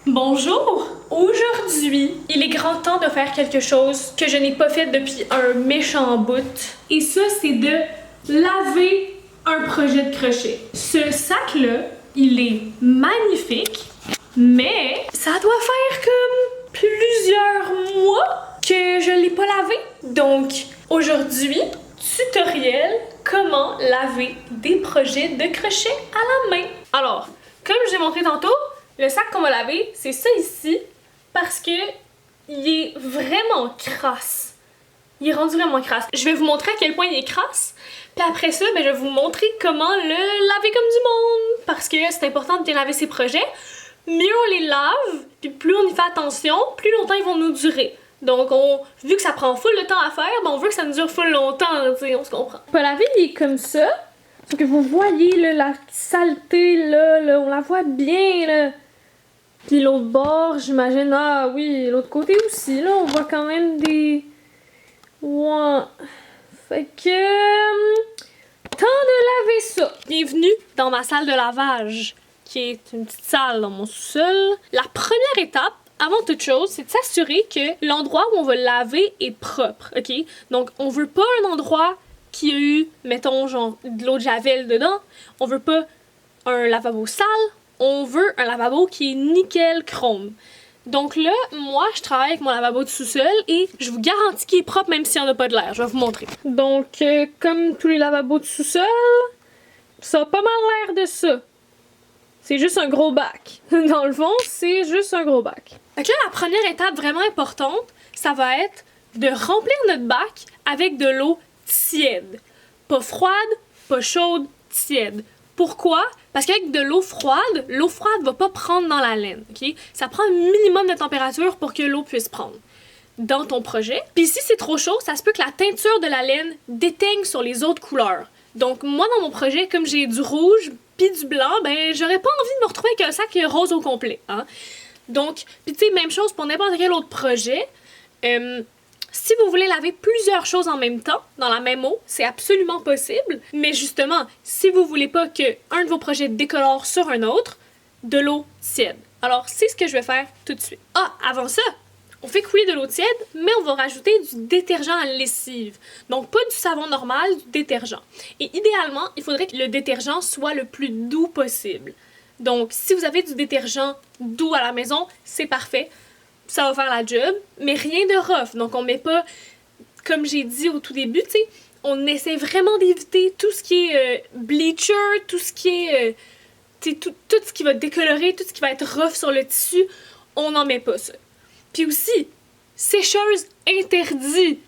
Bonjour! Aujourd'hui, il est grand temps de faire quelque chose que je n'ai pas fait depuis un méchant bout. Et ça, c'est de laver un projet de crochet. Ce sac-là, il est magnifique, mais ça doit faire comme plusieurs mois que je l'ai pas lavé. Donc, aujourd'hui, tutoriel comment laver des projets de crochet à la main. Alors, comme j'ai montré tantôt, le sac qu'on va laver, c'est ça ici, parce que il est vraiment crasse. Il est rendu vraiment crasse. Je vais vous montrer à quel point il est crasse, puis après ça, je vais vous montrer comment le laver comme du monde, parce que c'est important de bien laver ses projets. Mieux on les lave, puis plus on y fait attention, plus longtemps ils vont nous durer. Donc, vu que ça prend full de temps à faire, on veut que ça nous dure full longtemps, tu sais, on se comprend. On peut laver, il est comme ça. Sauf que vous voyez là, la saleté, là, on la voit bien, là. Puis l'autre bord, j'imagine, ah oui, l'autre côté aussi, là, on voit quand même des... Ouais. Fait que... temps de laver ça. Bienvenue dans ma salle de lavage, qui est une petite salle dans mon sous-sol. La première étape, avant toute chose, c'est de s'assurer que l'endroit où on va laver est propre, ok? Donc, on veut pas un endroit qui a eu, mettons, genre, de l'eau de javel dedans. On veut pas un lavabo sale. On veut un lavabo qui est nickel chrome. Donc là, moi, je travaille avec mon lavabo de sous-sol et je vous garantis qu'il est propre même s'il n'y en a pas de l'air. Je vais vous montrer. Donc, comme tous les lavabos de sous-sol, ça a pas mal l'air de ça. C'est juste un gros bac. Dans le fond, c'est juste un gros bac. Donc là, la première étape vraiment importante, ça va être de remplir notre bac avec de l'eau tiède. Pas froide, pas chaude, tiède. Pourquoi? Parce qu'avec de l'eau froide va pas prendre dans la laine, ok? Ça prend un minimum de température pour que l'eau puisse prendre dans ton projet. Puis si c'est trop chaud, ça se peut que la teinture de la laine déteigne sur les autres couleurs. Donc moi, dans mon projet, comme j'ai du rouge puis du blanc, j'aurais pas envie de me retrouver avec un sac rose au complet, hein? Donc, puis tu sais, même chose pour n'importe quel autre projet. Si vous voulez laver plusieurs choses en même temps, dans la même eau, c'est absolument possible. Mais justement, si vous voulez pas que un de vos projets décolore sur un autre, de l'eau tiède. Alors, c'est ce que je vais faire tout de suite. Ah, avant ça, on fait couler de l'eau tiède, mais on va rajouter du détergent à lessive. Donc, pas du savon normal, du détergent. Et idéalement, il faudrait que le détergent soit le plus doux possible. Donc, si vous avez du détergent doux à la maison, c'est parfait. Ça va faire la job, mais rien de rough. Donc, on met pas, comme j'ai dit au tout début, tu sais, on essaie vraiment d'éviter tout ce qui est bleacher, tout ce qui est, tout ce qui va décolorer, tout ce qui va être rough sur le tissu, on n'en met pas ça. Puis aussi, sécheuse interdit.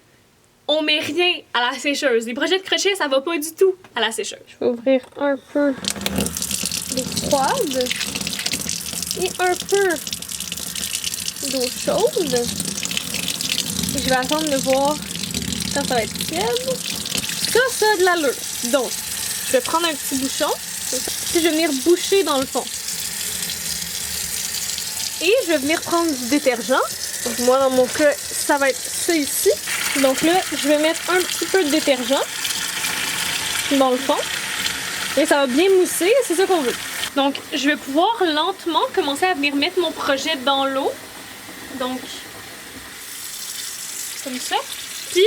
On met rien à la sécheuse. Les projets de crochet, ça va pas du tout à la sécheuse. Je vais ouvrir un peu d'eau froide et un peu d'eau chaude. Et je vais attendre de voir quand ça va être tiède. Ça a de l'allure. Donc, je vais prendre un petit bouchon. Puis je vais venir boucher dans le fond. Et je vais venir prendre du détergent. Donc moi, dans mon cas, ça va être ça ici. Donc là, je vais mettre un petit peu de détergent dans le fond. Et ça va bien mousser, c'est ça qu'on veut. Donc, je vais pouvoir lentement commencer à venir mettre mon projet dans l'eau. Donc, comme ça. Puis,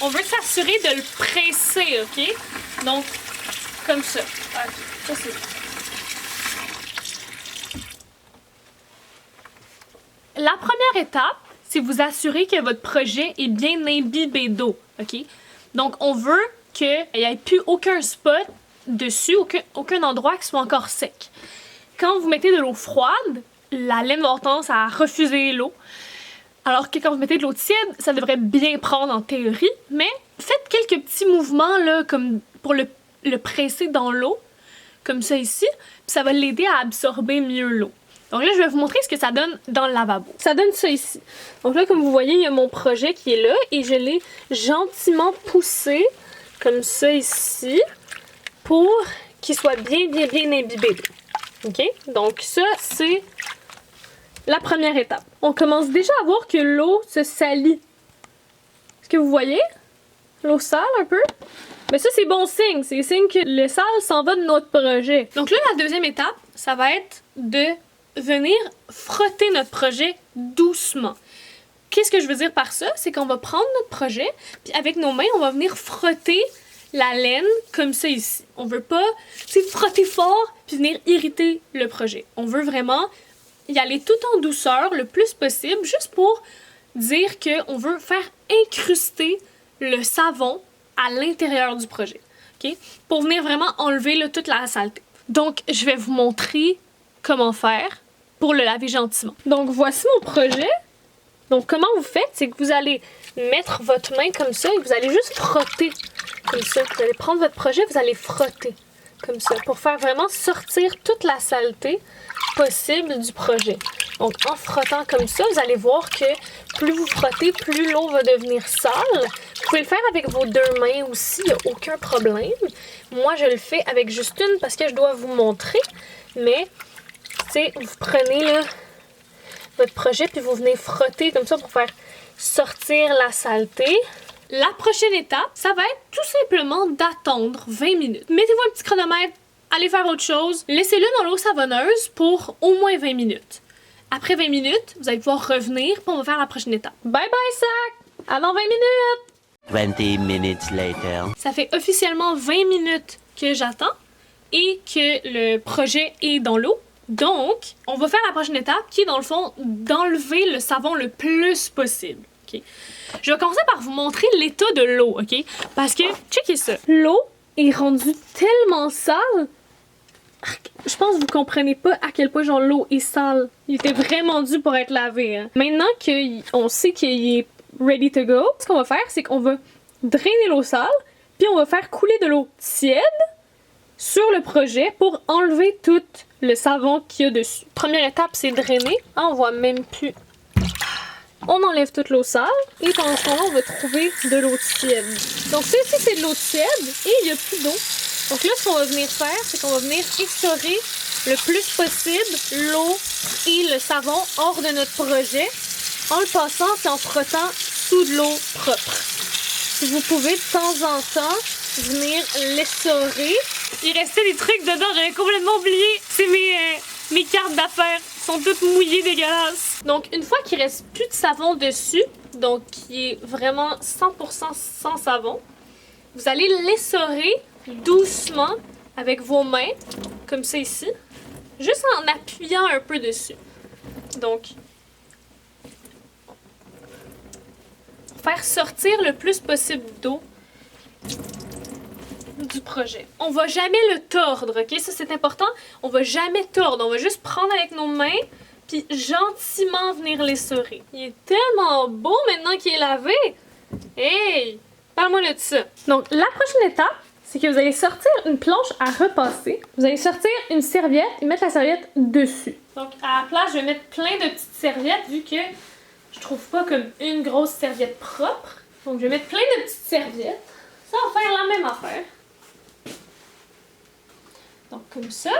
on veut s'assurer de le presser, ok? Donc, comme ça. Ok, ça c'est bon. La première étape, c'est vous assurer que votre projet est bien imbibé d'eau, ok? Donc, on veut qu'il n'y ait plus aucun spot dessus, aucun endroit qui soit encore sec. Quand vous mettez de l'eau froide, la laine va avoir tendance à refuser l'eau. Alors que quand vous mettez de l'eau tiède, ça devrait bien prendre en théorie, mais faites quelques petits mouvements là, comme pour le presser dans l'eau, comme ça ici, puis ça va l'aider à absorber mieux l'eau. Donc là, je vais vous montrer ce que ça donne dans le lavabo. Ça donne ça ici. Donc là, comme vous voyez, il y a mon projet qui est là et je l'ai gentiment poussé, comme ça ici, pour qu'il soit bien imbibé d'eau. OK? Donc ça, c'est la première étape. On commence déjà à voir que l'eau se salit. Est-ce que vous voyez? L'eau sale un peu? Mais ça, c'est bon signe. C'est signe que le sale s'en va de notre projet. Donc là, la deuxième étape, ça va être de venir frotter notre projet doucement. Qu'est-ce que je veux dire par ça? C'est qu'on va prendre notre projet, puis avec nos mains, on va venir frotter la laine comme ça ici. On veut pas frotter fort puis venir irriter le projet. On veut vraiment y aller tout en douceur le plus possible, juste pour dire qu'on veut faire incruster le savon à l'intérieur du projet. Okay? Pour venir vraiment enlever là, toute la saleté. Donc, je vais vous montrer comment faire pour le laver gentiment. Donc, voici mon projet. Donc, comment vous faites? C'est que vous allez mettre votre main comme ça et vous allez juste frotter comme ça. Vous allez prendre votre projet, vous allez frotter comme ça pour faire vraiment sortir toute la saleté possible du projet. Donc, en frottant comme ça, vous allez voir que plus vous frottez, plus l'eau va devenir sale. Vous pouvez le faire avec vos deux mains aussi, il n'y a aucun problème. Moi, je le fais avec juste une parce que je dois vous montrer. Mais, tu sais, vous prenez là, votre projet puis vous venez frotter comme ça pour faire sortir la saleté. La prochaine étape, ça va être tout simplement d'attendre 20 minutes. Mettez-vous un petit chronomètre, allez faire autre chose. Laissez-le dans l'eau savonneuse pour au moins 20 minutes. Après 20 minutes, vous allez pouvoir revenir puis on va faire la prochaine étape. Bye bye sac! À dans 20 minutes! 20 minutes later. Ça fait officiellement 20 minutes que j'attends et que le projet est dans l'eau. Donc, on va faire la prochaine étape qui est dans le fond d'enlever le savon le plus possible. Okay? Je vais commencer par vous montrer l'état de l'eau, ok? Parce que, checkez ça. L'eau est rendue tellement sale. Je pense que vous comprenez pas à quel point genre l'eau est sale. Il était vraiment dû pour être lavé. Hein. Maintenant qu'on sait qu'il est ready to go, ce qu'on va faire, c'est qu'on va drainer l'eau sale, puis on va faire couler de l'eau tiède sur le projet pour enlever tout le savon qu'il y a dessus. Première étape, c'est drainer. Ah, on voit même plus. On enlève toute l'eau sale et pendant ce temps-là, on va trouver de l'eau tiède. Donc ça ici, c'est de l'eau tiède et il n'y a plus d'eau. Donc là, ce qu'on va venir faire, c'est qu'on va venir essorer le plus possible l'eau et le savon hors de notre projet en le passant et en frottant sous de l'eau propre. Si vous pouvez de temps en temps venir l'essorer. Il restait des trucs dedans, j'avais complètement oublié. C'est mes cartes d'affaires. Sont toutes mouillées, dégueulasses. Donc, une fois qu'il reste plus de savon dessus, donc qui est vraiment 100% sans savon, vous allez l'essorer doucement avec vos mains, comme ça ici, juste en appuyant un peu dessus. Donc, faire sortir le plus possible d'eau du projet. On va jamais le tordre, ok? Ça, c'est important. On va jamais tordre. On va juste prendre avec nos mains puis gentiment venir l'essorer. Il est tellement beau maintenant qu'il est lavé. Hey! Parle-moi de ça. Donc, la prochaine étape, c'est que vous allez sortir une planche à repasser. Vous allez sortir une serviette et mettre la serviette dessus. Donc, à la place, je vais mettre plein de petites serviettes vu que je trouve pas comme une grosse serviette propre. Donc, je vais mettre plein de petites serviettes. Ça va faire la même affaire. Donc, comme ça.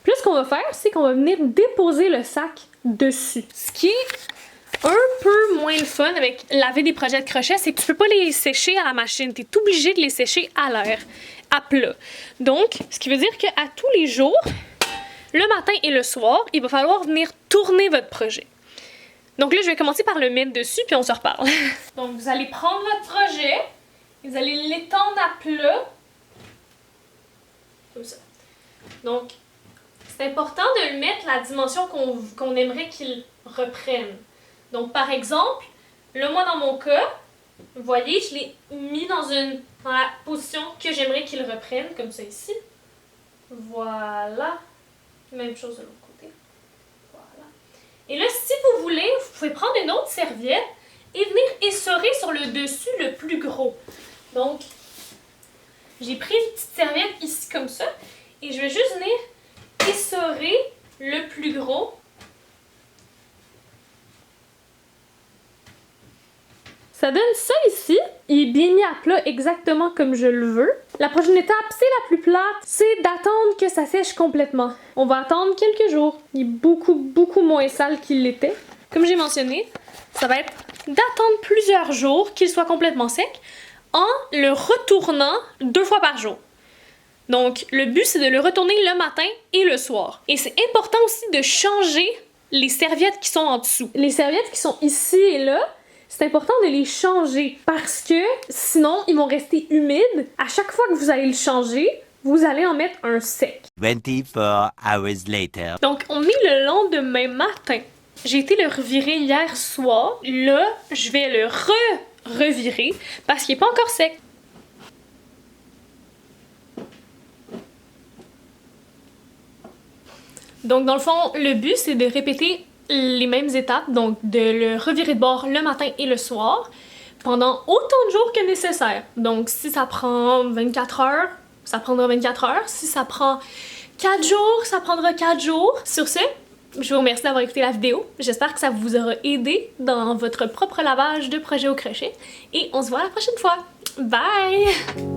Puis là, ce qu'on va faire, c'est qu'on va venir déposer le sac dessus. Ce qui est un peu moins le fun avec laver des projets de crochet, c'est que tu peux pas les sécher à la machine. Tu es obligé de les sécher à l'air, à plat. Donc, ce qui veut dire qu'à tous les jours, le matin et le soir, il va falloir venir tourner votre projet. Donc là, je vais commencer par le mettre dessus, puis on se reparle. Donc, vous allez prendre votre projet, vous allez l'étendre à plat, comme ça. Donc, c'est important de le mettre la dimension qu'on aimerait qu'il reprenne. Donc, par exemple, là, moi, dans mon cas, vous voyez, je l'ai mis dans la position que j'aimerais qu'il reprenne, comme ça ici. Voilà. Même chose de l'autre côté. Voilà. Et là, si vous voulez, vous pouvez prendre une autre serviette et venir essorer sur le dessus le plus gros. Donc, j'ai pris une petite serviette ici, comme ça. Et je vais juste venir essorer le plus gros. Ça donne ça ici. Il est bien mis à plat exactement comme je le veux. La prochaine étape, c'est la plus plate, c'est d'attendre que ça sèche complètement. On va attendre quelques jours. Il est beaucoup moins sale qu'il l'était. Comme j'ai mentionné, ça va être d'attendre plusieurs jours qu'il soit complètement sec en le retournant 2 fois par jour. Donc, le but, c'est de le retourner le matin et le soir. Et c'est important aussi de changer les serviettes qui sont en dessous. Les serviettes qui sont ici et là, c'est important de les changer parce que sinon, ils vont rester humides. À chaque fois que vous allez le changer, vous allez en mettre un sec. 24 hours later. Donc, on est le lendemain matin. J'ai été le revirer hier soir. Là, je vais le revirer parce qu'il n'est pas encore sec. Donc, dans le fond, le but, c'est de répéter les mêmes étapes, donc de le revirer de bord le matin et le soir pendant autant de jours que nécessaire. Donc, si ça prend 24 heures, ça prendra 24 heures. Si ça prend 4 jours, ça prendra 4 jours. Sur ce, je vous remercie d'avoir écouté la vidéo. J'espère que ça vous aura aidé dans votre propre lavage de projet au crochet. Et on se voit la prochaine fois. Bye!